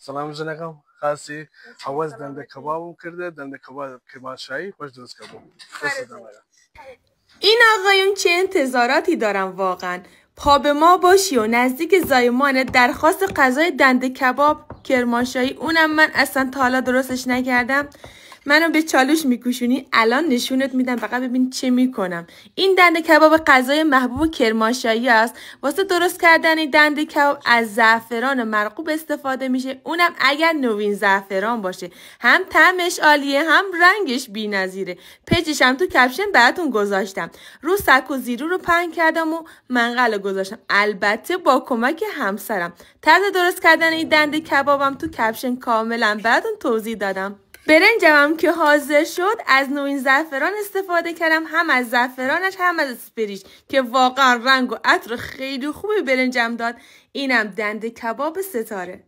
سلام جنگم خاصی عوض دنده کبابم کرده دنده کباب کرمانشاهی خوش درست کردم. این آقایون چه انتظاراتی دارن واقعا. پا به ما باشی و نزدیک زایمانه درخواست غذای دنده کباب کرمانشاهی، اونم من اصلا تا حالا درستش نکردم. منو به چالش میکشونی، الان نشونت میدم فقط ببین چه میکنم. این دنده کباب غذای محبوب کرمانشاهی است. واسه درست کردن این دنده کباب از زعفران مرغوب استفاده میشه، اونم اگر نوین زعفران باشه. هم طعمش عالیه هم رنگش بی‌نظیره. پیجش هم تو کپشن براتون گذاشتم. رو سک و زیرو رو پهن کردم و منقل گذاشتم، البته با کمک همسرم. طرز درست کردن این دنده کبابم تو کپشن کاملا براتون توضیح دادم. برنجم هم که حاضر شد از نوین زعفران استفاده کردم، هم از زعفرانش هم از اسپریش که واقعا رنگ و عطر خیلی خوبی برنجم داد. اینم دنده کباب ستاره.